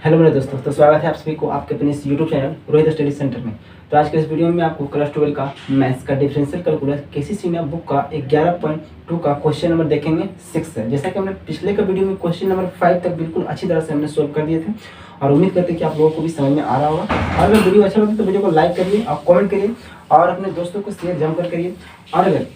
Hello मेरे दोस्तों, तो स्वागत है आप सभी को आपके अपने इस YouTube channel Rohit study centre में। तो आज के इस वीडियो में आपको क्लास 12 का मैथ्स का डिफरेंशियल कैलकुलस केसीसी ने बुक का 11.2 का क्वेश्चन नंबर देखेंगे 6 है। जैसा कि हमने पिछले का वीडियो में क्वेश्चन नंबर 5 तक बिल्कुल अच्छी तरह से हमने सोल्व कर दिए थे और उम्मीद करते हैं कि आप लोगों को भी समझ में आ रहा होगा। और अगर वीडियो अच्छा लगे तो वीडियो को लाइक करिए और कॉमेंट करिए और अपने दोस्तों को शेयर जमकर करिए। और अगर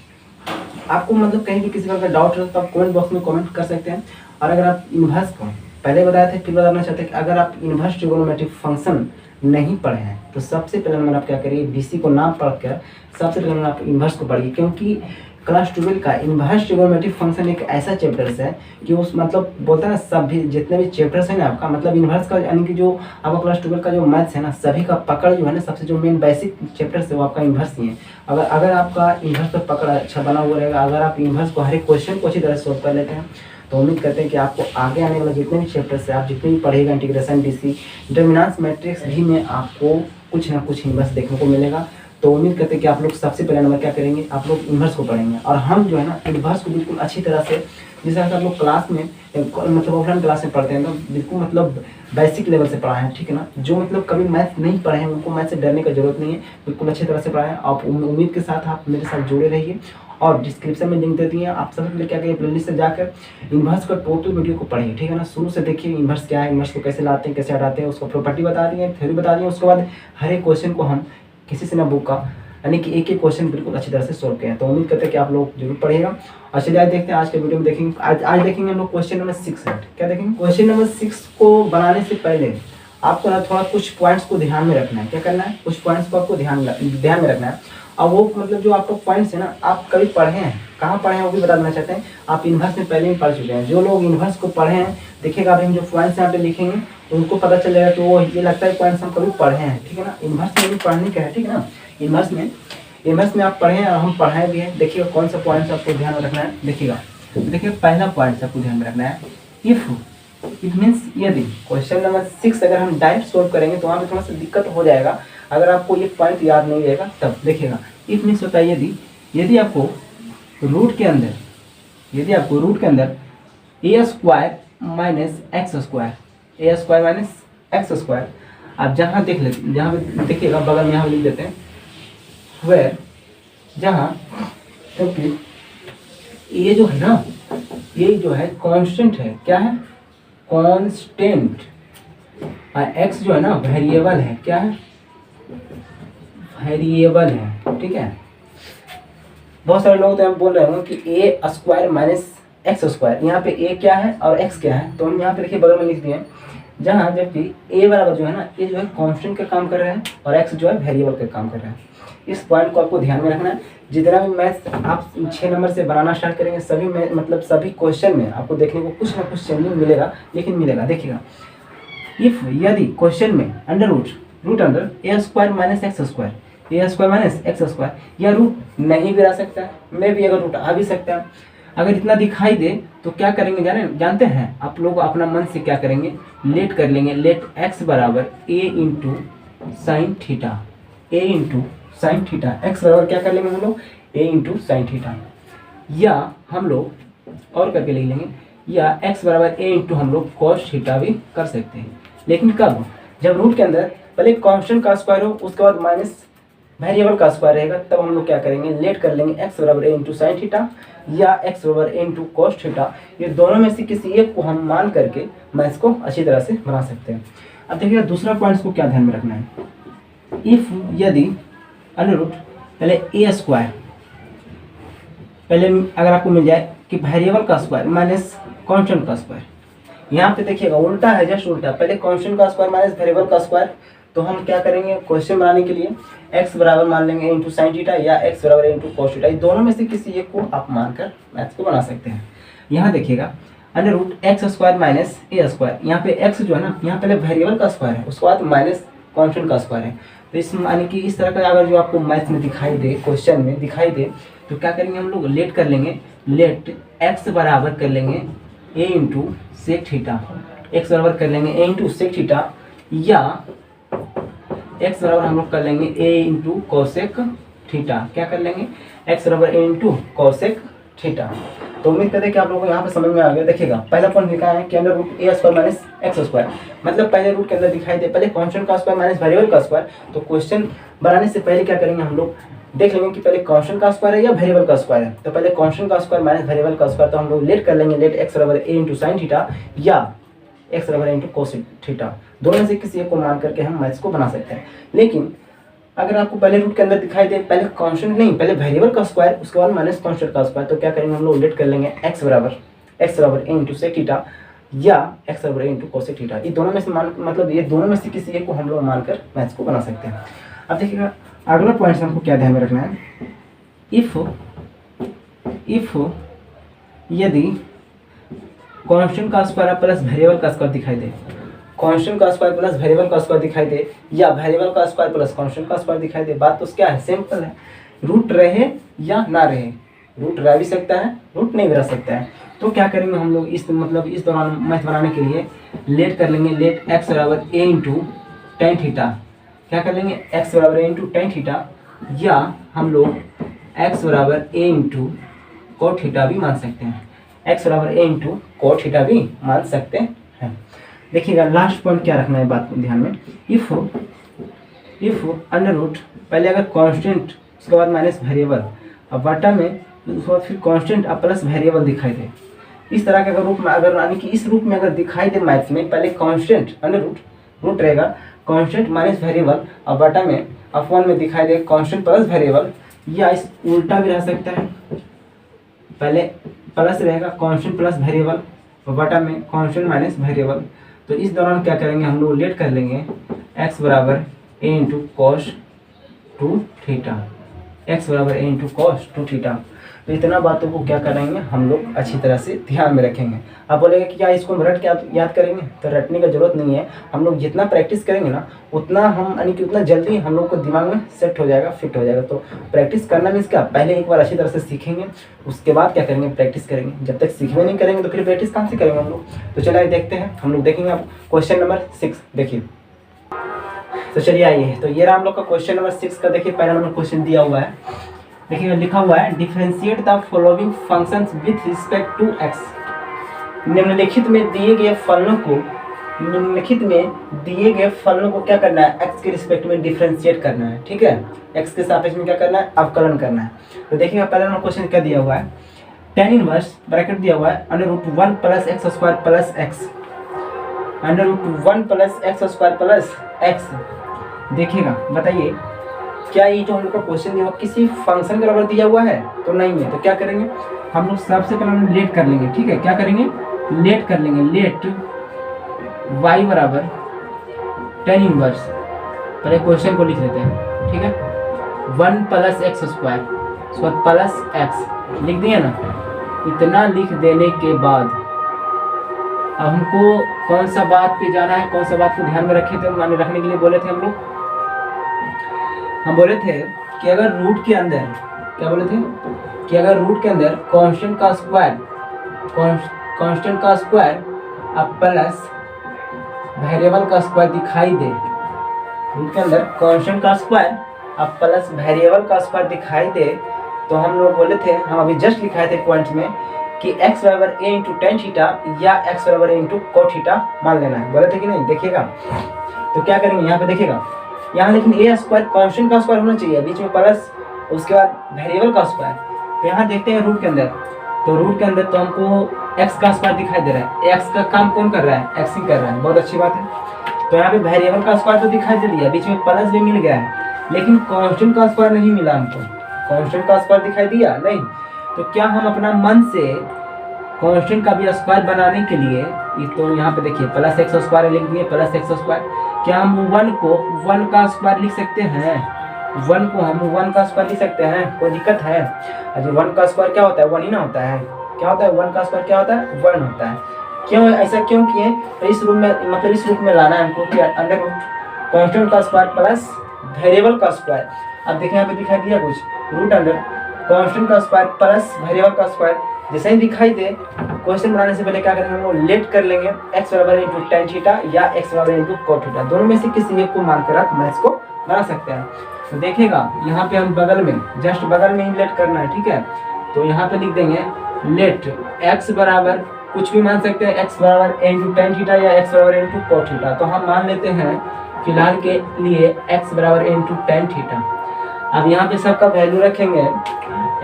आपको मतलब कहीं भी किसी प्रकार का डाउट हो तो आप कमेंट बॉक्स में कमेंट कर सकते हैं। और अगर आप इन्वर्स को पहले बताए थे फिर बताना चाहते हैं कि अगर आप इन्वर्स ट्रिगोनोमेट्रिक फंक्शन नहीं पढ़े हैं तो सबसे पहले नंबर आप क्या करिए, बीसी को नाम पढ़कर सबसे पहले नंबर आप इन्वर्स को पढ़िए। क्योंकि क्लास 12 का इन्वर्स ट्रिगोनोमेट्रिक फंक्शन एक ऐसा चैप्टर्स है कि उस मतलब बोलते हैं ना सभी जितने भी चैप्टर्स हैं ना आपका मतलब इन्वर्स का यानी कि जो आपका क्लास 12 का जो मैथ्स है ना सभी का पकड़ जो है ना सबसे जो मेन बेसिक चैप्टर्स है वो आपका इन्वर्स ही है। अगर आपका इन्वर्स पर पकड़ अच्छा बना हुआ रहेगा, अगर आप इन्वर्स को हर एक क्वेश्चन को अच्छी तरह से सोल्व कर लेते हैं तो उम्मीद करते हैं कि आपको आगे आने वाले जितने भी चैप्टर्स है आप जितने भी पढ़ेगा इंटीग्रेशन डीसी डिटरमिनेंट्स मैट्रिक्स भी में आपको कुछ ना कुछ इन्वर्स देखने को मिलेगा। तो उम्मीद करते हैं कि आप लोग सबसे पहले नंबर क्या करेंगे, आप लोग इन्वर्स को पढ़ेंगे। और हम जो है ना इन्वर्स को बिल्कुल अच्छी तरह से जिस तरह से आप लोग क्लास में मतलब ऑफलाइन क्लास में पढ़ते हैं तो बिल्कुल मतलब बेसिक लेवल से पढ़ाएं, ठीक है ना। जो मतलब कभी मैथ नहीं पढ़े हैं उनको मैथ से डरने की जरूरत नहीं है, बिल्कुल अच्छी तरह से पढ़ाएं। आप उम्मीद के साथ आप मेरे साथ जुड़े रहिए और डिस्क्रिप्शन में लिंक दे दिए हैं, आप सबसे पहले क्या करिए प्लेलिस्ट से जाकर इन्वर्स का टोटल वीडियो को पढ़िए, ठीक है ना। शुरू से देखिए इन्वर्स क्या है, इन्वर्स को कैसे लाते हैं, कैसे हटाते हैं, उसको प्रॉपर्टी बता दिए, थ्योरी बता दिए। उसके बाद हर एक क्वेश्चन को हम किसी से ना बुक का यानी कि एक एक क्वेश्चन बिल्कुल अच्छी तरह से सोल्व किया है। तो उम्मीद करते हैं कि आप लोग जरूर पढ़िएगा। और चलिए आज देखते हैं आज के वीडियो में देखेंगे आज देखेंगे हम लोग क्वेश्चन नंबर 6 है। क्या देखेंगे, क्वेश्चन नंबर 6 को बनाने से पहले आपको ना थोड़ा कुछ पॉइंट्स को ध्यान में रखना है। क्या करना है, कुछ पॉइंट्स को आपको ध्यान में रखना है। और वो मतलब जो आपको पॉइंट्स है ना आप कभी पढ़े हैं, कहाँ पढ़े हैं वो भी बता देना चाहते हैं। आप इन्वर्स में पहले ही पढ़ चुके हैं। जो लोग इन्वर्स को पढ़े हैं देखिएगा आप जो पॉइंट्स यहाँ पे लिखेंगे तो उनको पता चल जाएगा कि वो ये लगता है पॉइंट्स हम कभी पढ़े हैं, ठीक है ना। इन्वर्स में भी पढ़ने का है, ठीक है ना। इन्वर्स में आप पढ़े हैं और हम पढ़ाए भी हैं। देखिएगा कौन सा पॉइंट्स आपको ध्यान में रखना है। देखिएगा देखिए पहला पॉइंट आपको ध्यान में रखना है, इट मीन्स यदि क्वेश्चन नंबर 6 अगर हम डायरेक्ट सोल्व करेंगे तो वहाँ पे थोड़ा सा दिक्कत हो जाएगा। अगर आपको ये पॉइंट याद नहीं रहेगा तब देखिएगा इट मीन्स होता है यदि आपको रूट के अंदर ए स्क्वायर माइनस एक्स स्क्वायर आप जहाँ देख लेते जहाँ पे देखिएगा बगल में यहाँ लिख देते हैं वेयर जहाँ क्योंकि ये जो है ना ये जो है कांस्टेंट है। क्या है, कांस्टेंट। और एक्स जो है ना वेरिएबल है। क्या है, वेरिएबल है, ठीक है। बहुत सारे लोग तो हम बोल रहे होंगे कि ए स्क्वायर माइनस एक्स स्क्वायर, यहाँ पे ए क्या है और एक्स क्या है। तो हम यहाँ पे देखिए बगल में लिख दिए जहाँ जबकि ए बराबर जो है ना ये जो है कांस्टेंट का काम कर रहा है और एक्स जो है वेरिएबल का काम कर रहा है। इस पॉइंट को आपको ध्यान में रखना है। जितना भी मैथ आप 6 नंबर से बनाना स्टार्ट करेंगे सभी में मतलब सभी क्वेश्चन में आपको देखने को कुछ ना कुछ चेंजिंग मिलेगा, लेकिन मिलेगा। देखिएगा इफ यदि क्वेश्चन में अंडर रूट अंडर ए स्क्वायर माइनस एक्स स्क्वायर या रूट नहीं भी आ सकता है, मे भी अगर रूट आ भी सकता है। अगर इतना दिखाई दे तो क्या करेंगे जानते हैं आप लोग अपना मन से क्या करेंगे, लेट कर लेंगे। लेट एक्स बराबर a into sine theta, x बराबर क्या कर लेंगे हम लोग ए इंटू साइन थीटा, या हम लोग और करके लिख लेंगे या एक्स बराबर ए इंटू हम लोग कॉस थीटा भी कर सकते हैं। लेकिन कब, जब रूट के अंदर पहले कांस्टेंट का स्क्वायर हो उसके बाद माइनस वेरिएबल का स्क्वायर रहेगा तब हम लोग क्या करेंगे, लेट कर लेंगे एक्स बराबर ए इंटू साइन थीटा या एक्स बराबर ए इंटू कॉस थीटा। ये दोनों में से किसी एक को हम मान करके मैथ्स को अच्छी तरह से बना सकते हैं। अब देखिए दूसरा पॉइंट्स को क्या ध्यान में रखना है, इफ यदि अंडर रूट पहले ए स्क्वायर पहले अगर आपको मिल जाए कि वेरिएबल का स्क्वायर माइनस कांस्टेंट का स्क्वायर, यहाँ पे देखिएगा उल्टा है, जस्ट उल्टा। पहले कांस्टेंट का स्क्वायर माइनस वेरिएबल का स्क्वायर, तो हम क्या करेंगे क्वेश्चन बनाने के लिए x बराबर मान लेंगे इंटू साइन थीटा या x बराबर इंटू कॉस थीटा। दोनों में से किसी एक को आप मानकर मैथ्स को बना सकते हैं। यहाँ देखिएगा under root x square minus a square, यहाँ पे x जो है ना यहाँ पहले वेरिएबल का स्क्वायर है उसके बाद माइनस कांस्टेंट का स्क्वायर है। तो इस यानी कि इस तरह का अगर जो आपको मैथ में दिखाई दे, क्वेश्चन में दिखाई दे तो क्या करेंगे हम लोग लेट कर लेंगे, लेट एक्स बराबर कर लेंगे ए इंटू सेक थीटा, एक्स बराबर कर लेंगे ए इंटू सेक थीटा या एक्स बराबर हम लोग कर लेंगे ए इंटू कॉसेक थीटा। क्या कर लेंगे, एक्स बराबर ए इंटू कॉसेक थीटा। तो उम्मीद करते हैं कि आप लोगों को यहाँ पे समझ में आ गया। देखिएगा पहला पॉइंट लिखा है कि अंडर रूट ए स्क्वायर माइनस एक्स स्क्वायर, मतलब पहले रूट के अंदर दिखाई दे पहले कांस्टेंट का स्क्वायर माइनस वेरिएबल का स्क्वायर। तो क्वेश्चन बनाने से पहले क्या करेंगे हम लोग देख लेंगे कि पहले कांस्टेंट का स्क्वायर है या वेरिएबल का स्क्वायर है। तो पहले कांस्टेंट का स्क्वायर माइनस वेरिएबल का स्क्वायर, तो हम लोग लेट कर लेंगे, लेट एक्स बराबर ए इंटू साइन थीटा या एक्स बराबर इंटू कोस थीटा, दोनों में से किसी एक को मान करके हम मैथ्स को बना सकते हैं। लेकिन अगर आपको पहले रूट के अंदर दिखाई दे पहले कांस्टेंट नहीं पहले वेरिएबल का स्क्वायर उसके बाद माइनस कांस्टेंट का स्क्वायर, तो क्या करेंगे हम लोग लेट कर लेंगे एक्स बराबर ए इंटू सेक थीटा या एक्स बराबर ए इंटू कोसेक थीटा। ये दोनों में से मतलब ये दोनों में से किसी एक को हम लोग मानकर मैथ्स को बना सकते हैं। अब देखिएगा अगला पॉइंट से हमको क्या ध्यान में रखना है, इफ यदि कांस्टेंट का स्क्वायर प्लस वेरिएबल का स्क्वायर दिखाई दे, कांस्टेंट का स्क्वायर प्लस वेरिएबल का स्क्वायर दिखाई दे या वेरिएबल का स्क्वायर प्लस कांस्टेंट का स्क्वायर दिखाई दे, बात तो क्या है सिंपल है, रूट रहे या ना रहे, रूट रह भी सकता है रूट नहीं भी रह सकता है। तो क्या करेंगे हम लोग इस दौरान मैथ बनाने के लिए लेट कर लेंगे, लेट एक्स बराबर ए इंटू टेन थीटा, क्या कर लेंगे एक्स बराबर ए इंटू टेन थीटा या हम लोग एक्स बराबर ए इंटू कोट थीटा भी मान सकते हैं, एक्स बराबर ए इंटू कोट थीटा भी मान सकते हैं। देखिएगा लास्ट पॉइंट क्या रखना है बात को ध्यान में, इफ अंडर रूट पहले अगर कांस्टेंट उसके बाद माइनस वेरिएबल अब वाटा में उसके बाद फिर कांस्टेंट अब प्लस वेरिएबल दिखाई दे, इस तरह के अगर रूप में अगर यानी कि इस रूप में अगर दिखाई दे मैथ्स में पहले कांस्टेंट अंडर रूट रहेगा कांस्टेंट माइनस वेरिएबल अब वाटा में अपॉन में दिखाई दे कांस्टेंट प्लस वेरिएबल, या इस उल्टा भी रह सकता है, पहले प्लस रहेगा कांस्टेंट प्लस वेरिएबल वाटा में कांस्टेंट माइनस वेरिएबल। तो इस दौरान क्या करेंगे हम लोग लेट कर लेंगे एक्स बराबर a into cos two theta, x बराबर a into cos two theta. तो इतना बातों को क्या करेंगे हम लोग अच्छी तरह से ध्यान में रखेंगे। आप बोलेंगे कि क्या इसको हम रट के याद करेंगे, तो रटने का जरूरत नहीं है, हम लोग जितना प्रैक्टिस करेंगे ना उतना हम यानी कि उतना जल्दी हम लोग को दिमाग में सेट हो जाएगा फिट हो जाएगा। तो प्रैक्टिस करना मीन्स क्या पहले एक बार अच्छी तरह से सीखेंगे उसके बाद क्या करेंगे प्रैक्टिस करेंगे, जब तक सीखने नहीं करेंगे तो फिर प्रैक्टिस कहाँ से करेंगे हम लोग। तो चलिए देखते हैं हम लोग देखेंगे आप क्वेश्चन नंबर 6 देखिए। तो चलिए आइए, तो ये रहा हम लोग का क्वेश्चन नंबर 6 का। देखिए पहला नंबर क्वेश्चन दिया हुआ है, देखिए लिखा हुआ है differentiate the following functions with respect to x. निम्नलिखित में दिए गए फलनों को क्या करना है एक्स के रिस्पेक्ट में डिफरेंशिएट करना है, ठीक है, एक्स के सापेक्ष में क्या करना है अवकलन करना है। तो देखिएगा पहला नंबर क्वेश्चन क्या दिया हुआ है, tan इनवर्स ब्रैकेट दिया हुआ है under root 1 plus x square plus x, under root 1 plus x square plus x. देखिएगा बताइए क्या ये जो हम लोग का क्वेश्चन दिया हुआ किसी फंक्शन के बराबर दिया हुआ है, तो नहीं है। तो क्या करेंगे हम लोग सबसे पहले हम लेट कर लेंगे, ठीक है, क्या करेंगे लेट कर लेंगे, लेट y बराबर tan इनवर्स, पहले क्वेश्चन को लिख लेते हैं, ठीक है, 1 प्लस एक्स स्क्वायर उसके बाद प्लस एक्स लिख दिए ना। इतना लिख देने के बाद अब हमको कौन सा बात पे जाना है, कौन सा बात को ध्यान में रखे थे माने रखने के लिए बोले थे हम बोले थे कि अगर रूट के अंदर क्या बोले थे कि अगर रूट के अंदर कांस्टेंट का स्क्वायर अब प्लस वेरिएबल का स्क्वायर दिखाई दे, रूट के अंदर कांस्टेंट का स्क्वायर अब प्लस वेरिएबल का स्क्वायर दिखाई दे, तो हम लोग बोले थे हम अभी जस्ट लिखाए थे पॉइंट में कि x बराबर a इंटू टेन थीटा या x बराबर a इंटू कोट थीटा मान लेना है, बोले थे कि नहीं। देखिएगा तो क्या करेंगे यहाँ पे देखिएगा यहाँ लेकिन ए स्क्वायर कांस्टेंट का स्क्वायर होना चाहिए बीच में प्लस उसके बाद वेरिएबल का स्क्वायर। तो यहाँ देखते हैं रूट के अंदर, तो रूट के अंदर तो हमको एक्स का स्क्वायर दिखाई दे रहा है, एक्स का काम कौन कर रहा है एक्स ही कर रहा है, बहुत अच्छी बात है। तो यहाँ पे वेरिएबल का स्क्वायर तो दिखाई दे दिया, बीच में प्लस भी मिल गया है, लेकिन कांस्टेंट का स्क्वायर नहीं मिला हमको, कांस्टेंट का स्क्वायर दिखाई दिया नहीं। तो क्या हम अपना मन से कांस्टेंट का भी स्क्वायर बनाने के लिए तो यहाँ पे देखिए प्लस एक्स स्क्वायर लिख दिए प्लस एक्स स्क्वायर, क्या हम 1 को 1 का स्क्वायर लिख सकते हैं, 1 को हम 1 का स्क्वायर लिख सकते हैं, कोई दिक्कत है। अच्छा 1 का स्क्वायर क्या होता है 1 ही ना होता है, क्या होता है 1 का स्क्वायर क्या होता है 1 होता है। क्यों ऐसा क्यों किए, तो इस रूप में मतलब इस रूप में लाना है हमको कि अंडर रूट कांस्टेंट का स्क्वायर प्लस वेरिएबल का स्क्वायर। अब देखिए यहाँ पे दिखाई दिया कुछ रूट अंडर कांस्टेंट का स्क्वायर प्लस वेरिएबल का स्क्वायर, जैसे ही दिखाई दे क्वेश्चन बनाने से पहले क्या करेंगे हम लोग लेट कर लेंगे x बराबर इंटू टेन थीटा या x बराबर इंटू कोट थीटा, दोनों में से किसी एक को मानकर आप मैथ्स को बना सकते हैं। तो देखिएगा यहाँ पे हम बगल में जस्ट बगल में ही लेट करना है, ठीक है। तो यहाँ पे लिख देंगे लेट x बराबर कुछ भी मान सकते हैं, x बराबर a इंटू टेन थीटा या x बराबर a इंटू कॉट थीटा। तो हम मान लेते हैं फिलहाल के लिए x बराबर a इंटू टेन थीटा। अब यहाँ पे सबका वैल्यू रखेंगे,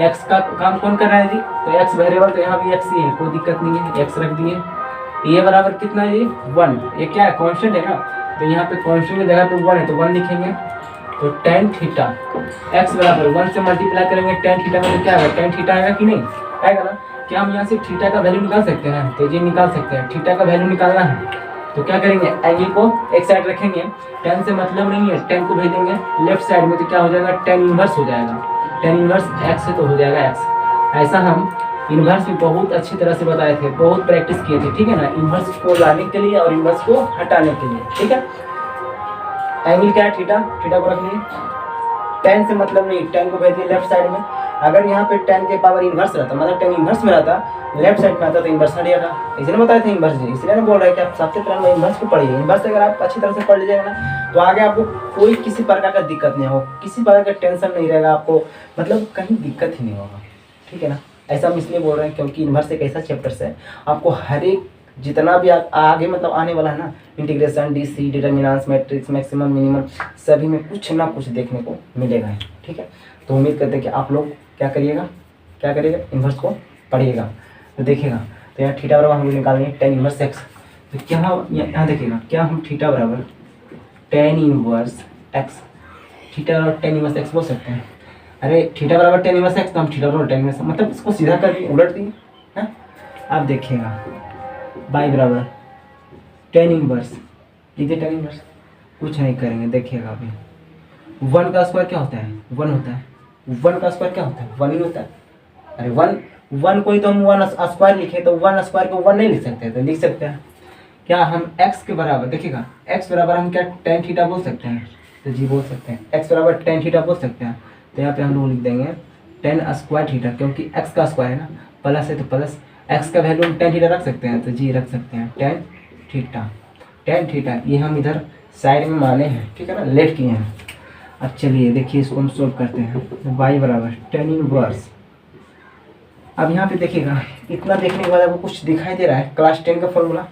x का काम कौन कर रहा है जी, तो x वेरिएबल, तो यहाँ भी x ही है, कोई दिक्कत नहीं है, x रख दिए। ये बराबर कितना है जी 1, ये क्या है कांस्टेंट है ना, तो यहाँ पे कांस्टेंट की जगह पे 1 है तो 1 लिखेंगे। तो टेन थीटा x बराबर 1 से मल्टीप्लाई करेंगे टेन थीटा में, तो क्या आएगा, टेन थीटा आएगा कि नहीं आएगा ना। क्या हम यहाँ से थीटा का वैल्यू निकाल सकते हैं, तो ये निकाल सकते हैं, थीटा का वैल्यू निकालना है तो क्या करेंगे, एंगल को एक साइड रखेंगे, टेन से मतलब नहीं है, टेन को भेजेंगे लेफ्ट साइड में, तो क्या हो जाएगा, टेन इनवर्स हो जाएगा, टेन इनवर्स x से तो हो जाएगा x। ऐसा हम इनवर्स भी बहुत अच्छी तरह से बताए थे, बहुत प्रैक्टिस किए थे, ठीक है ना, इनवर्स को लाने के लिए और इनवर्स को हटाने के लिए, ठीक है। एंगल क्या है, थीटा, थीटा को रख लिए, टेन से मतलब नहीं, टेन को भेज दिए लेफ्ट साइड में। अगर यहाँ पे टेन के पावर इनवर्स रहता, मतलब टेन इनवर्स में रहता, लेफ्ट साइड में आता तो इनवर्स हट जाता, इसलिए बताए थे इनवर्स जी, इसलिए ना बोल रहे हैं कि आप सबसे पहले इनवर्स को पढ़िए। इनवर्स अगर आप अच्छी तरह से पढ़ लीजिएगा ना, तो आगे आपको कोई किसी प्रकार का दिक्कत नहीं हो, किसी प्रकार का टेंशन नहीं रहेगा आपको, मतलब कहीं दिक्कत ही नहीं होगा, ठीक है ना। ऐसा हम इसलिए बोल रहे हैं क्योंकि इनवर्स एक ऐसा चैप्टर्स है, आपको हर एक जितना भी आगे मतलब आने वाला है ना, integration, DC, determinants, matrix, maximum, minimum, सभी में कुछ ना कुछ देखने को मिलेगा, ठीक है। तो उम्मीद करते हैं कि आप लोग क्या करिएगा, इनवर्स को पढ़िएगा। तो देखिएगा, तो यहाँ थीटा बराबर हम लोग निकालेंगे टेन इनवर्स एक्स, तो क्या यहाँ देखिएगा, क्या हम थीटा बराबर टेन इनवर्स एक्स, थीटा बराबर टेन इनवर्स एक्स बोल सकते हैं। अरे थीटा बराबर टेन इनवर्स एक्स, तो हम थीटा बराबर टेन इनवर्स, मतलब इसको सीधा कर दिए, उलट दिए, है। आप देखिएगा बाई बराबर टेन इनवर्स, लीजिए टेन इनवर्स, कुछ नहीं करेंगे, देखिएगा अभी 1 का स्क्वायर क्या होता है, 1 होता है, 1 का स्क्वायर क्या होता है, 1 ही होता है। अरे 1 को ही तो हम 1 स्क्वायर लिखे, तो 1 स्क्वायर को 1 नहीं लिख सकते, तो लिख सकते हैं क्या हम x के बराबर, देखिएगा x बराबर हम क्या टेन थीटा बोल सकते हैं, तो जी बोल सकते हैं, x बराबर टेन थीटा बोल सकते हैं। तो यहाँ पे हम लोग लिख देंगे टेन स्क्वायर थीटा, क्योंकि x का स्क्वायर है ना, प्लस है तो प्लस, x का वैल्यू हम टेन थीटा रख सकते हैं, तो जी रख सकते हैं टेन थीटा, ये हम इधर साइड में माने हैं, ठीक है ना, लेट किए हैं। अब चलिए देखिए इसको हम सोल्व करते हैं, तो y बराबर टेन इनवर्स। अब यहाँ पे देखिएगा, इतना देखने के बाद आपको कुछ दिखाई दे रहा है, क्लास 10 का फॉर्मूला,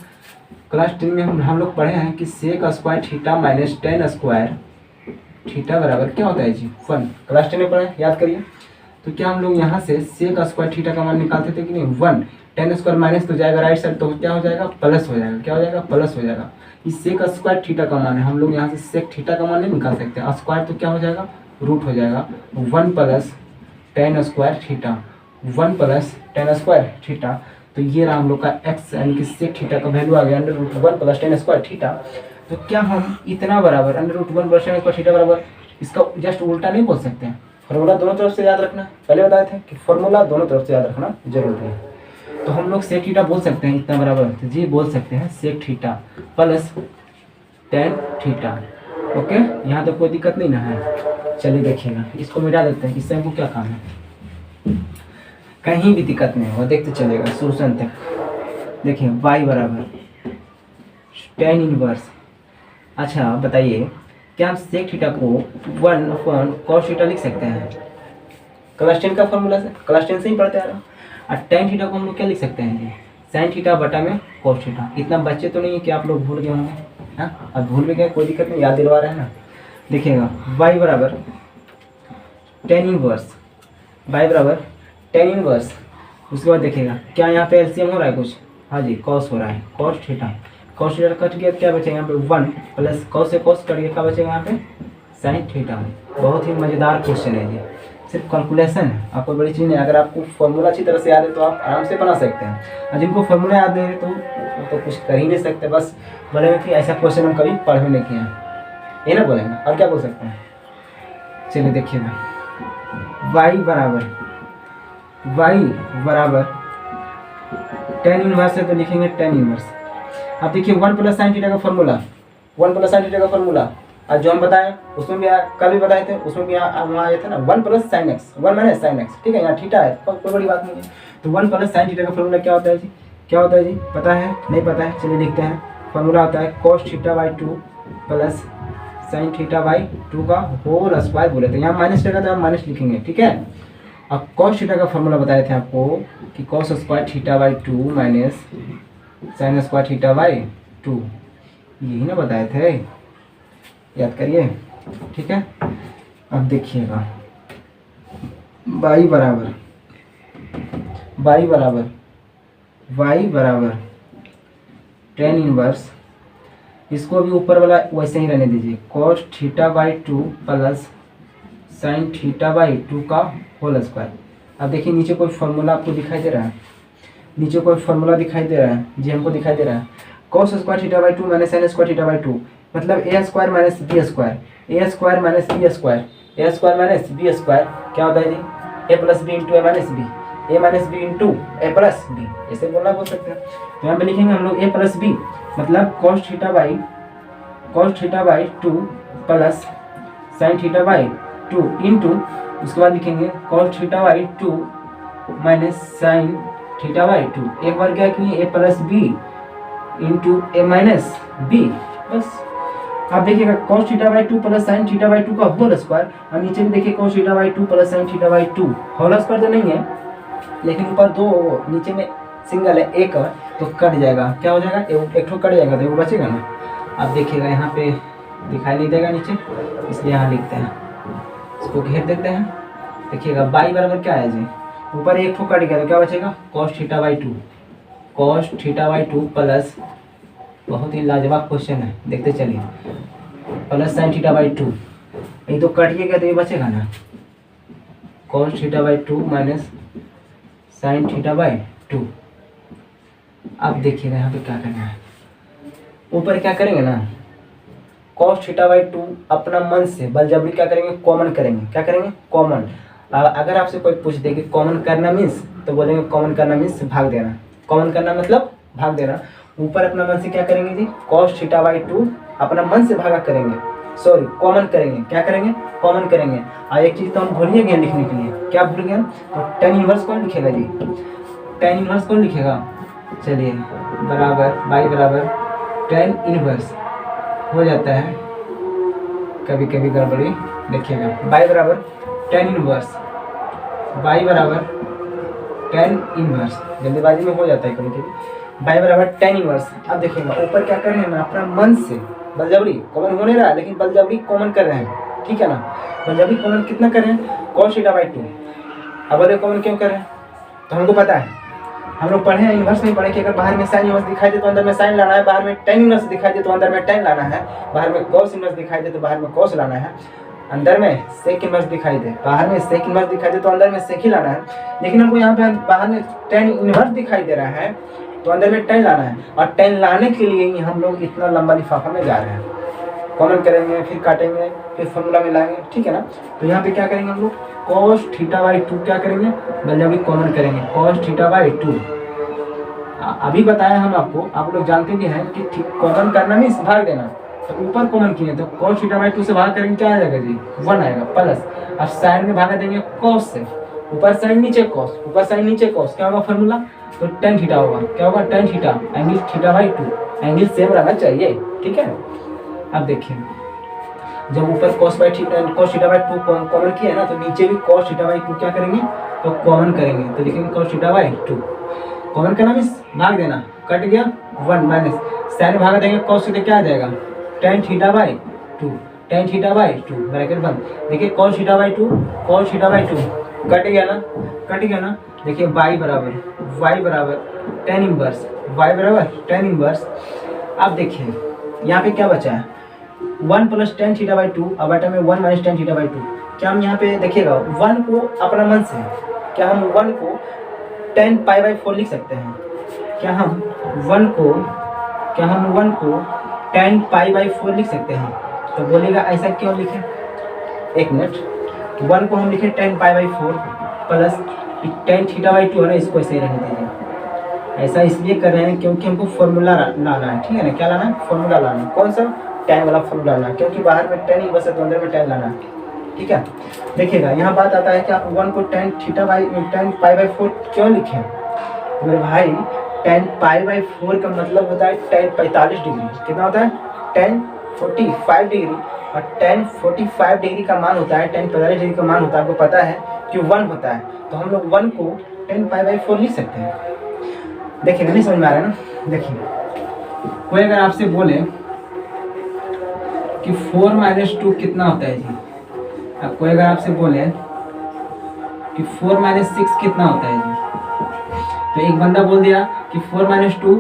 क्लास 10 में हम लोग पढ़े हैं कि sec square theta minus tan square theta बराबर क्या होता है जी 1, क्लास 10 में पढ़े, याद करिए। तो क्या हम लोग यहाँ से सेक स्क्वायर थीटा का मान निकालते थे कि नहीं, 1, टेन स्क्वायर माइनस तो जाएगा राइट साइड, तो क्या हो जाएगा, प्लस हो जाएगा, क्या हो जाएगा, प्लस हो जाएगा। इस सेक स्क्वायर थीटा का मान है, हम लोग यहाँ से सेक थीटा का मान नहीं निकाल सकते, स्क्वायर तो क्या हो जाएगा, रूट हो जाएगा, 1 plus tan square theta, 1 plus tan square theta. तो ये रहा हम लोग का x, यानी कि सेक थीटा का वैल्यू आ गया under root 1 plus tan square theta. तो क्या हम इतना बराबर under root 1 plus tan square theta बराबर, इसका जस्ट उल्टा नहीं बोल सकते हैं, फॉर्मूला दोनों तरफ से याद रखना, पहले बताए थे कि फॉर्मूला दोनों तरफ से याद रखना जरूरी है। तो हम लोग सेक थीटा बोल सकते हैं इतना बराबर, तो जी बोल सकते हैं sec theta plus tan theta, okay, यहाँ तो कोई दिक्कत नहीं ना है। चलिए देखिएगा, इसको मिटा देते हैं, इससे हमको क्या काम है, कहीं भी दिक्कत नहीं होगा, देखते चलेगा शुरू से अंत तक। देखिए y बराबर टेन इनवर्स, अच्छा बताइए क्या हम सेक थीटा को 1 cos थीटा लिख सकते हैं, क्लास 10 का फॉर्मूला से, क्लास 10 से ही पढ़ते आ रहा। और टेन थीटा को हम लोग क्या लिख सकते हैं जी, साइन थीटा बटा में cos थीटा। इतना बच्चे तो नहीं है कि आप लोग भूल गए होंगे, हाँ, अब भूल भी गए कोई दिक्कत नहीं, याद दिलवा रहे हैं ना। देखिएगा y बराबर टेन इनवर्स, y बराबर टेन इनवर्स, उसके बाद देखिएगा क्या यहाँ पे एलसीएम हो रहा है कुछ, हाँ जी कॉस हो रहा है, cos थीटा कट गया, क्या बचेगा यहाँ पे 1 प्लस कॉस से कॉस कट गया, क्या बचेगा यहाँ पे साइन थीटा। बहुत ही मज़ेदार क्वेश्चन है ये, सिर्फ कैलकुलेशन है, आपको बड़ी चीज़ नहीं। अगर आपको फॉर्मूला अच्छी तरह से याद है तो आप आराम से बना सकते हैं, और जिनको फॉर्मूला याद नहीं है तो कुछ कर ही नहीं सकते, बस बोलेंगे कि ऐसा क्वेश्चन हम कभी पढ़ भी नहीं किए हैं, ये ना बोलेंगे, और क्या बोल सकते हैं। चलिए देखिएगा y बराबर टेन इनवर्स है, तो लिखेंगे टेन इनवर्स। अब देखिए 1 प्लस साइन थीटा का फॉर्मूला, 1 प्लस साइन थीटा का फॉर्मूला आज जो हम बताए उसमें भी कल भी बताए थे, उसमें भी वहाँ आया था ना 1 plus sine x, 1 minus sine x, ठीक है, यहाँ थीटा है तो कोई बड़ी बात नहीं है। तो 1 प्लस साइन थीटा का फॉर्मूला क्या होता है जी, क्या होता है जी, पता है नहीं पता है, चलिए लिखते हैं। फॉर्मूला होता है cos theta by 2 plus sine theta by 2 का होल स्क्वायर बोले, तो यहाँ माइनस रहेगा तो हम माइनस लिखेंगे, ठीक है। अब कॉस थीटा का फॉर्मूला बताए थे आपको कि cos square theta by 2 minus sine square theta by 2, यही ना बताए थे, याद करिए। ठीक है, अब देखिएगा y बराबर टेन इनवर्स, इसको भी ऊपर वाला वैसे ही रहने दीजिए, cos theta by 2 plus sine theta by 2 का होल स्क्वायर। अब देखिए नीचे कोई फार्मूला आपको दिखाई दे रहा है, नीचे कोई फार्मूला दिखाई दे रहा है जी, हमको दिखाई दे रहा है cos square theta by 2 minus sine square theta by 2, मतलब ए स्क्वायर माइनस बी स्क्वायर, ए स्क्वायर माइनस बी स्क्वायर, ए स्क्वायर माइनस बी स्क्वायर क्या होता है जी, ए plus B into A minus B, A minus B into A plus B, ऐसे बोलना बोल सकते हैं। तो यहाँ पे लिखेंगे हम लोग ए प्लस बी, मतलब cos theta by 2 plus sine theta by 2 into, उसके बाद लिखेंगे cos theta by 2 minus sine theta by 2, एक बार क्या किए A plus B into A minus B, बस। आप देखिएगा cos theta by 2 plus sine theta by 2 का होल स्क्वायर, और नीचे भी देखिए cos theta by 2 plus sine theta by 2, whole square तो नहीं है लेकिन ऊपर दो, नीचे में सिंगल है एक, तो कट जाएगा, क्या हो जाएगा, एक ठो कट जाएगा तो एक बचेगा ना। अब देखिएगा यहाँ पे दिखाई नहीं देगा नीचे, इसलिए यहाँ लिखते हैं, इसको घेर देते हैं। देखिएगा बाई बराबर क्या है जी, ऊपर एक ठो कट गया तो क्या बचेगा, cos थीटा बाई 2 प्लस, बहुत ही लाजवाब क्वेश्चन है, देखते चलिए, प्लस साइन थीटा बाई 2, ये तो कटिएगा तो ये बचेगा ना, cos theta by 2 minus sine theta by 2। अब देखिएगा यहाँ पे क्या करना है, ऊपर क्या करेंगे ना, cos थीटा बाई 2 अपना मन से बलजबरी क्या करेंगे, कॉमन करेंगे, क्या करेंगे, कॉमन। अगर आपसे कोई पूछ दे कि कॉमन करना मीन्स, तो बोलेंगे कॉमन करना मीन्स भाग देना, कॉमन करना मतलब भाग देना। ऊपर अपना मन से क्या करेंगे जी, cos थीटा बाई 2 अपना मन से भागा करेंगे, सॉरी कॉमन करेंगे, क्या करेंगे, कॉमन करेंगे। और एक चीज़ तो हम भूल ही गए लिखने के लिए, क्या भूल गए, तो टेन इनवर्स कौन लिखेगा जी, टेन इनवर्स कौन लिखेगा, चलिए बराबर बाई बराबर टेन इनवर्स हो जाता है, कभी कभी गड़बड़ी, देखिएगा बाई बराबर टेन इनवर्स, बाई बराबर टेन इनवर्स, जल्दीबाजी में हो जाता है कभी कभी, बाई बराबर टेन इनवर्स। अब देखिएगा ऊपर क्या कर रहे हैं ना, अपना मन से बलजबरी कॉमन हो नहीं रहा है, लेकिन बलजबरी कॉमन कर रहे हैं, ठीक है ना, बलजबरी कॉमन कितना कर रहे हैं, cos थीटा बाई 2। अब अरे कॉमन क्यों कर रहे हैं, तो हमको पता है, हम लोग पढ़े हैं, इनवर्स नहीं पढ़े कि अगर बाहर में साइन इनवर्स दिखाई दे तो अंदर में साइन लाना है, बाहर में टेन इनवर्स दिखाई दे तो अंदर में टेन लाना है, बाहर में cos इनवर्स दिखाई दे तो बाहर में cos लाना है, अंदर में सेक इनवर्स दिखाई दे, बाहर में सेक इनवर्स दिखाई दे तो अंदर में सेक ही लाना है। लेकिन हमको यहाँ पे बाहर में टेन इनवर्स दिखाई दे रहा है तो अंदर में टेन लाना है, और टेन लाने के लिए ही हम लोग इतना लंबा लिफाफा में जा रहे हैं, कॉमन करेंगे फिर काटेंगे फिर फॉर्मूला में लाएंगे, ठीक है ना। तो यहाँ पे क्या करेंगे हम लोग, cos थीटा बाई 2 क्या करेंगे, बलजबरी कॉमन करेंगे, cos थीटा बाई 2। अभी बताया हम आपको, आप लोग जानते भी हैं कि कॉमन करना मीन्स भाग देना, तो ऊपर कॉमन किए तो cos थीटा बाई 2 से भाग करेंगे क्या आ जाएगा जी, 1 आएगा, प्लस अब साइन में भागा देंगे cos से, ऊपर साइन नीचे cos, ऊपर साइन नीचे cos, क्या होगा फॉर्मूला, तो tan थीटा होगा, क्या होगा tan theta, angle theta by 2, angle same रहना चाहिए, ठीक है। अब देखिए जब ऊपर cos थीटा बाई 2 कॉमन किया ना, तो नीचे भी cos थीटा बाई 2 क्या करेंगे, तो कॉमन करेंगे, तो लिखेंगे cos थीटा बाई 2, कॉमन करना मीन्स भाग देना, कट गया 1 माइनस साइन भागा देंगे cos से, क्या आ जाएगा, tan theta by 2, tan theta by 2 bracket बंद। देखिए cos थीटा बाई 2 कट गया ना, कट गया ना। देखिए y बराबर tan इनवर्स, y बराबर tan इनवर्स। अब देखिए यहाँ पे क्या बचा है, 1 प्लस tan थीटा बाई 2, अब बटा में 1 माइनस tan थीटा बाई 2। क्या हम यहाँ पे देखिएगा 1 को अपना मन से, क्या हम 1 को tan पाई बाई 4 लिख सकते हैं, क्या हम 1 को tan पाई बाई 4 लिख सकते हैं, तो बोलेगा ऐसा क्यों लिखे, एक मिनट, 1 को हम लिखे tan pi by 4 plus tan theta by 2 है ना, इसको ऐसे ही रहने दीजिए। ऐसा इसलिए कर रहे हैं क्योंकि हमको फॉर्मूला लाना है, ठीक है ना, क्या लाना है, फॉर्मूला लाना है, कौन सा, tan वाला फॉर्मूला लाना है, क्योंकि बाहर में tan इनवर्स है तो अंदर में tan लाना है, ठीक है। देखिएगा यहाँ बात आता है कि आप 1 को tan पाई बाई 4 क्यों लिखें, तो मेरे भाई tan पाई बाई 4 का मतलब होता है tan 45 डिग्री, कितना होता है, tan 45 डिग्री, और tan 45 डिग्री का मान होता है, tan 45 डिग्री का मान होता है, आपको पता है कि 1 होता है, तो हम लोग 1 को 10π/4 लिख सकते हैं। देखिए नहीं समझ में आ रहा है ना? देखिए कोई अगर आपसे बोले कि 4 - 2 कितना होता है जी, अब कोई अगर आपसे बोले कि 4 - 6 कितना होता है जी, तो एक बंदा बोल दिया कि 4 - 2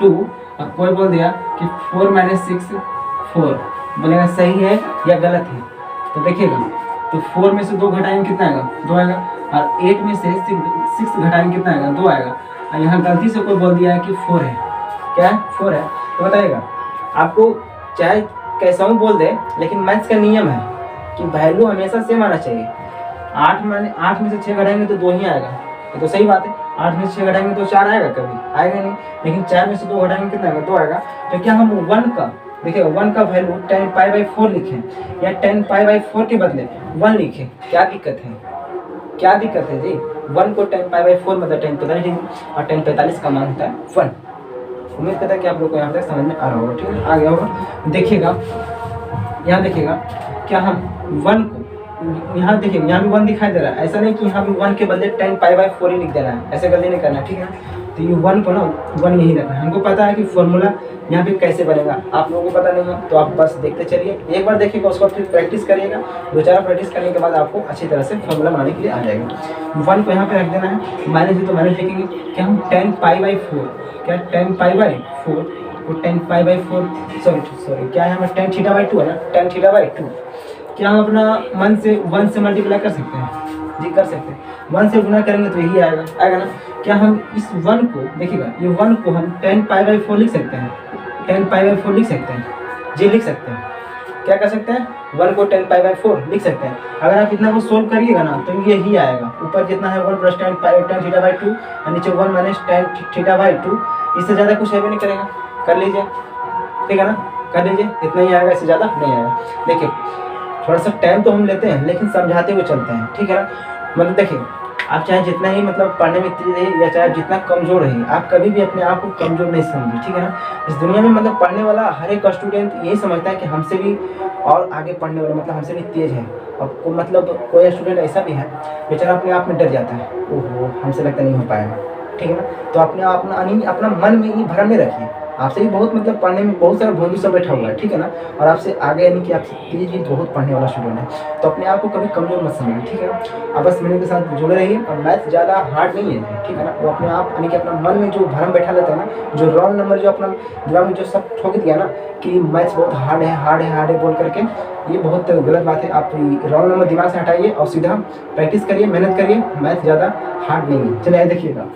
2, और कोई बोल दिया कि 4 - 6 4, बोलेगा सही है या गलत है? तो देखिएगा, तो 4 में से 2 घटाएंगे कितना आएगा? 2 आएगा, और 8 में से 6 घटाएंगे कितना आएगा? 2 आएगा। और यहाँ गलती से कोई बोल दिया है कि 4 है, क्या है? 4 है। तो बताइएगा, आपको चाहे कैसा हूँ बोल दे, लेकिन मैथ्स का नियम है कि वैल्यू हमेशा सेम आना चाहिए। 8 में से 6 घटाएंगे तो 2 ही आएगा, ये तो सही बात है। 8 में से 6 घटाएंगे तो 4 आएगा, कभी आएगा नहीं। लेकिन 4 में से 2 घटाएंगे कितना आएगा? 2 आएगा। तो क्या हम 1 का, देखिए 1 का वैल्यू 10π/4 लिखें या 10π/4 के बदले 1 लिखें? क्या दिक्कत है? क्या दिक्कत है जी? 1 को 10π/4 मतलब 1045 डिग्री, और 1045 का मान होता है 1। उम्मीद करता है कि आप लोग को यहाँ तक समझ में आ रहा होगा, ठीक है? आ गया होगा। देखिएगा, यहाँ देखिएगा, क्या हम 1 को, यहाँ देखिए यहाँ भी 1 दिखाई दे रहा है, ऐसा नहीं कि यहाँ भी 1 के बदले 10π/4 ही लिख देना है, ऐसे गलती नहीं करना, ठीक है? तो ये 1 को ना 1 यही रखना है। हमको पता है कि फॉर्मूला यहाँ पे कैसे बनेगा, आप लोगों को पता नहीं है, तो आप बस देखते चलिए, एक बार देखिएगा, उसके बाद फिर प्रैक्टिस करिएगा। 2-4 प्रैक्टिस करने के बाद आपको अच्छी तरह से फॉर्मूला बनाने के लिए आ जाएगा। 1 को यहाँ पे रख देना है, माइनस है तो माइनस लिखेंगे कि हम 10π/4, क्या 10π/4 को 10π/4 सॉरी क्या है हमें, tan θ/2 है ना, tan θ/2। क्या हम अपना मन से 1 से मल्टीप्लाई कर सकते हैं? जी कर सकते हैं। 1 से गुना करेंगे तो यही आएगा ना। क्या हम इस 1 को, देखिएगा ये 1 को हम 10π/4 लिख सकते हैं? 10π/4 लिख सकते हैं जी, लिख सकते हैं। क्या कर सकते हैं? 1 को 10π/4 लिख सकते हैं। अगर आप इतना को सोल्व करिएगा ना तो ये ही आएगा, ऊपर जितना है 1 + tan θ/2 और नीचे 1 - tan θ/2, इससे ज़्यादा कुछ है भी नहीं करेगा। कर लीजिए, ठीक है ना, कर लीजिए, इतना ही आएगा, इससे ज़्यादा नहीं आएगा। देखिए थोड़ा सा टाइम तो हम लेते हैं, लेकिन समझाते हुए चलते हैं, ठीक है ना? मतलब देखिए, आप चाहे जितना ही मतलब पढ़ने में तेज रहिए या चाहे जितना कमज़ोर रहिए, आप कभी भी अपने आप को कमज़ोर नहीं समझिए, ठीक है ना? इस दुनिया में मतलब पढ़ने वाला हर एक स्टूडेंट यही समझता है कि हमसे भी और आगे पढ़ने वाला मतलब हमसे भी तेज़ है। अब को मतलब कोई स्टूडेंट ऐसा भी है बेचारा अपने आप में डर जाता है, ओहो हमसे लगता नहीं हो पाएगा, ठीक है ना? तो अपना मन में ये भ्रम में रखिए, आपसे भी बहुत मतलब पढ़ने में बहुत सारा बंधु सब बैठा हुआ है, ठीक है ना? और आपसे आगे यानी कि आपसे तेज भी बहुत पढ़ने वाला स्टूडेंट है, तो अपने आप को कभी कमजोर मत समझिए, ठीक है ना? आप बस मेरे के साथ जुड़े रहिए, और मैथ ज़्यादा हार्ड नहीं है, ठीक है ना? वो अपने आप यानी कि अपना मन में जो भ्रम बैठा लेता है ना, जो रॉन्ग नंबर जो अपना दिमाग में जो सब ठोक दिया ना कि मैथ्स बहुत हार्ड है बोल करके, ये बहुत गलत बात है। आप रॉन्ग नंबर दिमाग से हटाइए और सीधा प्रैक्टिस करिए, मेहनत करिए, मैथ ज़्यादा हार्ड नहीं है। चलिए देखिएगा,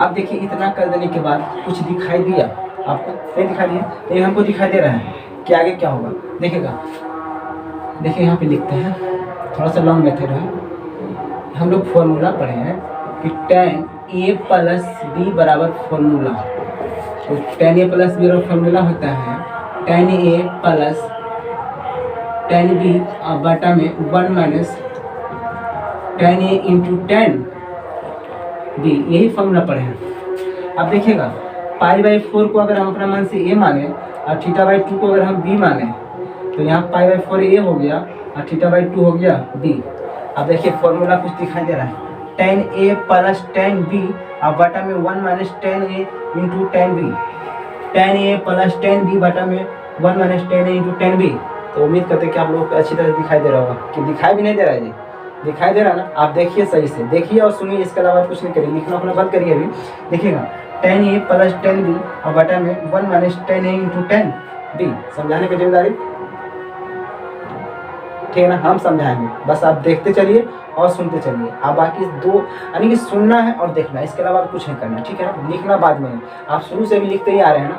आप देखिए इतना कर देने के बाद कुछ दिखाई दिया आपको? नहीं दिखाई दिया, ये हमको दिखाई दे रहा है कि आगे क्या होगा। देखिएगा, देखिए यहाँ पे लिखते हैं, थोड़ा सा लॉन्ग मेथड है। हम लोग फॉर्मूला पढ़े हैं कि tan a + b बराबर फॉर्मूला, तो tan a + b बराबर फॉर्मूला होता है tan a + tan b बटा में 1 - tan a × tan b, यही फॉर्मूला पढ़े हैं। अब देखिएगा, π/4 को अगर हम अपना मन से a माने और θ/2 को अगर हम b माने, तो यहाँ π/4 a हो गया और θ/2 हो गया b। अब देखिए फॉर्मूला कुछ दिखाई दे रहा है, tan a + tan b और बटा में 1 - tan a × tan b, tan a + tan b बटा में 1 - tan a × tan b। तो उम्मीद करते हैं कि आप लोगों को अच्छी तरह दिखाई दे रहा होगा, कि दिखाई भी नहीं दे रहा है जी, दिखाई दे रहा ना? आप देखिए सही से, देखिए और सुनिए, इसके अलावा कुछ नहीं करिए, लिखना अपना बंद करिए अभी। देखिएगा tan a + tan b और बटा में 1 - tan a × tan b, समझाने की जिम्मेदारी, ठीक है ना? हम समझाएंगे, बस आप देखते चलिए और सुनते चलिए। आप बाकी 2 यानी कि सुनना है और देखना है, इसके अलावा कुछ नहीं करना, ठीक है ना? लिखना बाद में है। आप शुरू से भी लिखते ही आ रहे हैं ना,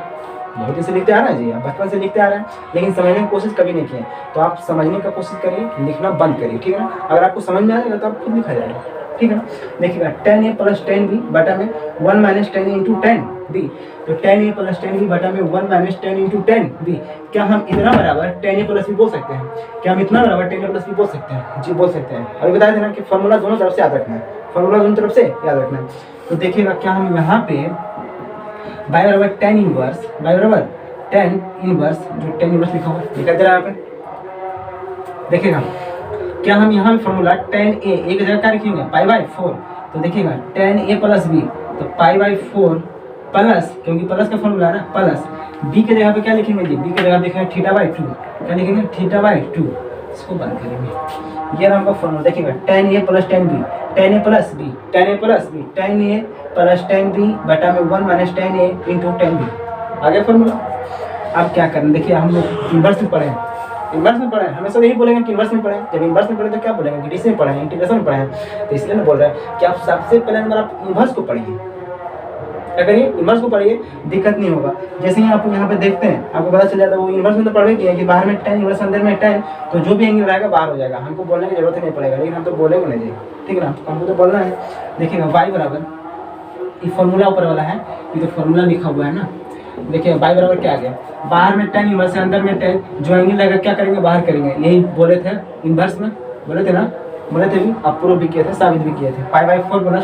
बहुत दिन से लिखते आ रहे हैं जी, आप बचपन से लिखते आ रहे हैं, लेकिन समझने की कोशिश कभी नहीं किए। तो आप समझने का कोशिश करिए, लिखना बंद करिए, ठीक है ना? अगर आपको समझ में आ जाएगा तो आप खुद लिखा जाएगा, ठीक है ना? देखिएगा tan a + tan b बटा में 1 - tan a × tan b, तो tan a + tan b बटा में 1 - tan × tan b। क्या हम इतना बराबर tan a + b बोल सकते हैं? क्या हम इतना बराबर tan a + b बोल सकते हैं? जी बोल सकते हैं। अभी बता देना कि फॉर्मूला दोनों तरफ से याद रखना है, फॉर्मूला दोनों तरफ से याद रखना है। तो देखिएगा, क्या हम यहाँ पे y बराबर tan इनवर्स, y बराबर tan इनवर्स, जो tan इनवर्स लिखा हुआ दिखाई दे रहा है यहाँ पे, देखिएगा क्या हम यहाँ पे फॉर्मूला tan a एक जगह क्या लिखेंगे π/4, तो देखिएगा tan a प्लस बी, तो π/4 प्लस, क्योंकि प्लस का फॉर्मूला है ना, प्लस b के जगह पे क्या लिखेंगे जी, b के जगह लिखेंगे θ/2, क्या लिखेंगे θ/2, इसको बंद करेंगे। ये नाम का फॉर्मूला देखिएगा tan a plus tan b, tan a plus b, tan a plus b, tan a plus tan b बटा में 1 minus tan a into tan b, आगे फॉर्मूला। अब क्या करें, देखिए हम लोग इन्वर्स में पढ़े हैं, इन्वर्स में पढ़े हैं, हमेशा यही बोलेंगे कि इन्वर्स में पढ़े हैं। जब इन्वर्स में पढ़े तो क्या बोलेंगे कि डिस में पढ़े हैं, इंटीग्रेशन में पढ़े हैं, तो इसलिए मैं बोल रहा है कि आप सबसे पहले नंबर आप इन्वर्स को पढ़िए। क्या करिए, इन्वर्स को पढ़िए, दिक्कत नहीं होगा। जैसे ही आप यहाँ पे देखते हैं आपको पता चल जाता है वो इन्वर्स में तो पढ़वे किया कि बाहर में tan इन्वर्स अंदर में tan, तो जो भी एंगल रहेगा बाहर हो जाएगा, हमको बोलने की जरूरत नहीं पड़ेगा, लेकिन हम तो बोलेंगे नहीं जी, ठीक है ना, हमको तो बोलना है। देखिएगा y बराबर, ये फॉर्मूला ऊपर वाला है, ये तो फॉर्मूला लिखा हुआ है ना, देखिए y बराबर क्या आ गया, बाहर में tan इन्वर्स है, अंदर में tan, जो एंगल लगेगा क्या करेंगे, बाहर करेंगे, यही बोले थे इन्वर्स में, बोले थे ना, बोले थे भी, आप प्रूव भी किए थे, साबित भी किए थे, π/4 प्लस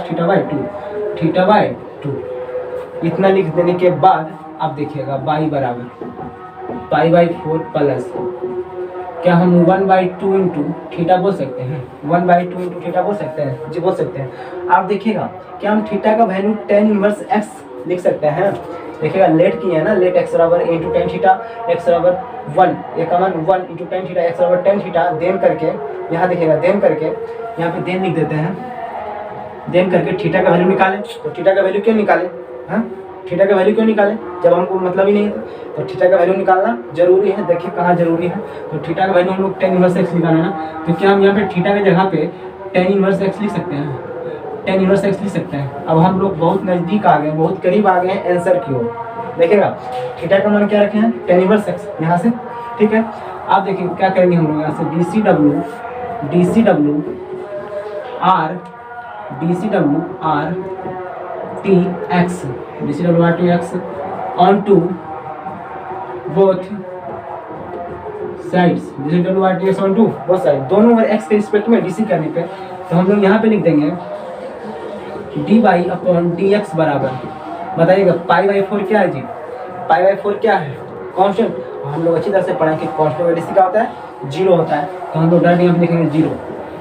θ/2, इतना लिख देने के बाद आप देखिएगा y बराबर π/4 प्लस, क्या हम 1/2 इंटू थीटा बोल सकते हैं, 1/2 इंटू थीटा बोल सकते हैं जी, बोल सकते हैं। आप देखिएगा क्या हम थीटा का वैल्यू tan इनवर्स x लिख सकते हैं, देखिएगा लेट किए है ना, लेट x बराबर इंटू tan थीटा, x बराबर 1, एक का मान 1 इंटू tan थीटा, x बराबर tan थीटा, देन करके यहाँ देखिएगा, देन करके यहाँ पे देन लिख देते हैं, देन करके थीटा का वैल्यू निकालें, तो थीटा का वैल्यू क्यों निकालें, हाँ थीटा का वैल्यू क्यों निकालें, जब हमको मतलब ही नहीं था, तो थीटा का वैल्यू निकालना जरूरी है। देखिए कहाँ जरूरी है, तो थीटा का वैल्यू हम लोग tan इनवर्स x निकालना है ना, तो क्या हम यहाँ पे थीटा की जगह पे tan इनवर्स x लिख सकते हैं, tan इनवर्स x लिख सकते हैं। अब हम लोग बहुत नज़दीक आ गए, बहुत करीब आ गए हैं आंसर की ओर। देखिएगा थीटा का मान क्या रखे हैं, tan इनवर्स x यहाँ से, ठीक है। आप देखिए क्या करेंगे हम लोग यहाँ से DCW R Tx on to both sides, DCW R Tx on to both side, दोनों ओर x के रिस्पेक्ट में DC करने पे, तो हम लोग यहाँ पे लिख देंगे dy/dx बराबर, बताइएगा π/4 क्या है जी, π/4 क्या है, कांस्टेंट। हम लोग अच्छी तरह से पढ़ा कि कांस्टेंट DC का होता है 0 होता है, तो हम लोग डायरेक्ट यहाँ पे लिखेंगे 0।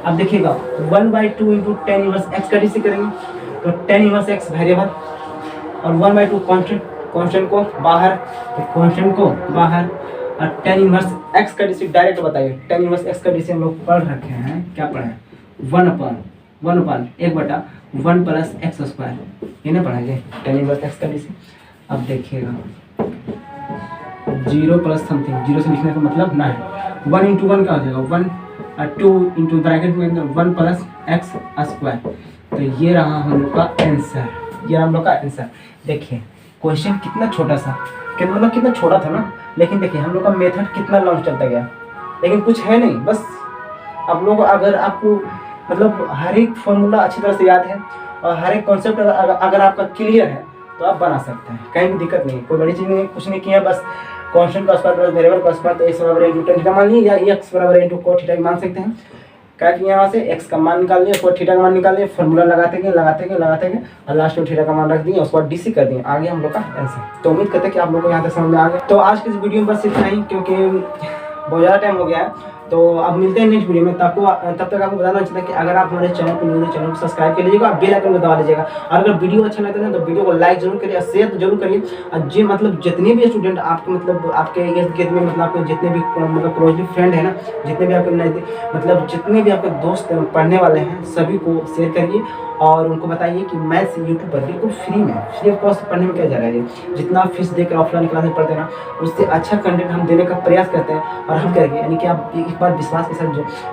अब देखिएगा 1/2 इंटू tan इनवर्स x का DC करेंगे, तो tan इनवर्स x वेरिएबल और 1/2 कांस्टेंट, कांस्टेंट को बाहर, तो कांस्टेंट को बाहर, और tan इनवर्स x का DC डायरेक्ट बताइए, tan इनवर्स x का DC हम लोग पढ़ रखे हैं, क्या पढ़े हैं 1/1 प्लस x², ये नहीं पढ़ाएंगे tan इनवर्स x का DC। अब देखिएगा 0 प्लस समथिंग, 0 से लिखने का मतलब ना है, 1 इंटू 1 क्या हो जाएगा 1 और 2 इंटू ब्रैकेट में 1 प्लस x², तो ये रहा हम लोग का आंसर, ये हम लोग का आंसर। देखिए क्वेश्चन कितना छोटा सा, मतलब कितना छोटा था ना, लेकिन देखिए हम लोग का मेथड कितना लॉन्ग चलता गया, लेकिन कुछ है नहीं, बस आप लोग अगर आपको मतलब हर एक फॉर्मूला अच्छी तरह से याद है और हर एक कॉन्सेप्ट अगर आपका क्लियर है तो आप बना सकते हैं, कहीं भी दिक्कत नहीं, कोई बड़ी चीज़ नहीं, कुछ नहीं किया, बस कांस्टेंट का स्क्वायर प्लस वेरिएबल का स्क्वायर, तो x बराबर इंटू tan थीटा मान लिए, या x बराबर इंटू cos थीटा मान सकते हैं। क्या किया यहाँ से x का मान निकाल लिया, cos थीटा का मान निकाल लिया, फॉर्मूला लगाते गए और लास्ट में थीटा का मान रख दिए, उसके बाद DC कर दिए, आगे हम लोग का आंसर। तो उम्मीद करते हैं कि आप लोगों को यहाँ तक समझ में आ गया। तो आज की इस वीडियो में बस इतना ही, क्योंकि बहुत ज़्यादा टाइम हो गया है, तो अब मिलते हैं नेक्स्ट वीडियो में। तब तक आपको बताना चाहता है कि अगर आप हमारे चैनल पर न्यू है, चैनल को सब्सक्राइब कर लीजिएगा, बेल आइकन को दबा लीजिएगा, और अगर वीडियो अच्छा लगता है तो वीडियो को लाइक जरूर करिए, शेयर तो जरूर करिए। और जी मतलब जितने भी स्टूडेंट आपके मतलब आपके इर्द गिर्द में, मतलब आपके जितने भी मतलब क्लोजली फ्रेंड है ना, जितने भी आपके मतलब जितने भी आपके दोस्त पढ़ने वाले हैं, सभी को शेयर करिए और उनको बताइए कि मैथ्स यूट्यूब पर बिल्कुल फ्री ऑफ कॉस्ट पढ़ने में क्या जा रहा है। जितना फीस देकर ऑफलाइन क्लास में पढ़ते हैं ना, उससे अच्छा कंटेंट हम देने का प्रयास करते हैं और हम करेंगे, यानी कि आप एक बार विश्वास के साथ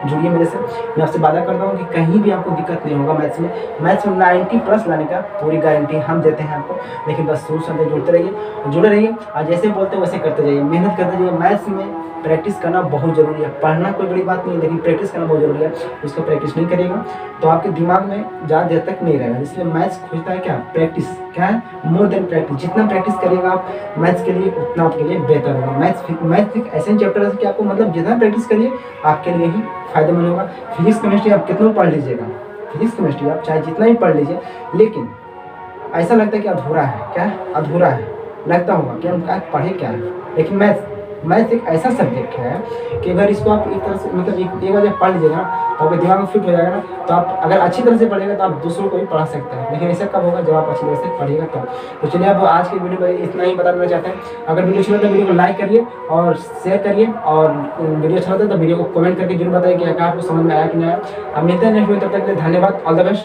जुड़िए मेरे से। मैं आपसे वादा करता हूँ कि कहीं भी आपको दिक्कत नहीं होगा मैथ्स में 90+ लाने का पूरी गारंटी हम देते हैं आपको। लेकिन बस शुरू से जुड़े रहिए और जैसे बोलते हैं वैसे करते जाइए, मेहनत करते जाइए। मैथ्स में प्रैक्टिस करना बहुत ज़रूरी है, पढ़ना कोई बड़ी बात नहीं है, लेकिन प्रैक्टिस करना बहुत ज़रूरी है। उसका प्रैक्टिस नहीं करिएगा तो आपके दिमाग में ज़्यादा देर तक नहीं रहेगा। इसलिए मैथ्स खोजता है क्या, प्रैक्टिस, क्या है मोर देन प्रैक्टिस। जितना प्रैक्टिस करिएगा आप मैथ्स के लिए, उतना आपके लिए बेहतर होगा। मैथ्स एक ऐसे चैप्टर है कि आपको मतलब जितना प्रैक्टिस करिए आपके लिए ही फायदेमंद होगा। फिजिक्स केमिस्ट्री आप कितना पढ़ लीजिएगा, फिजिक्स केमिस्ट्री आप चाहे जितना ही पढ़ लीजिए, लेकिन ऐसा लगता है कि अधूरा है, क्या है अधूरा है, लगता होगा कि हम क्या पढ़े क्या है। लेकिन मैथ एक ऐसा सब्जेक्ट है कि अगर इसको आप एक तरह से मतलब एक बार जब पढ़ लीजिएगा ना तो आपके दिमाग में फिट हो जाएगा ना, तो आप अगर अच्छी तरह से पढ़ेगा तो आप दूसरों को भी पढ़ा सकते हैं। लेकिन ऐसा कब होगा जब आप अच्छी तरह से पढ़िएगा तब। तो चलिए अब आज की वीडियो में इतना ही बता देना चाहते हैं। अगर वीडियो अच्छा लगा तो वीडियो को लाइक करिए और शेयर करिए, और वीडियो अच्छा लगता है तो वीडियो को कमेंट करके जरूर बताइए कि क्या आपको समझ में आया कि नहीं आया। अब मिलते हैं नेक्स्ट वीडियो, तब तक के लिए धन्यवाद, ऑल द बेस्ट।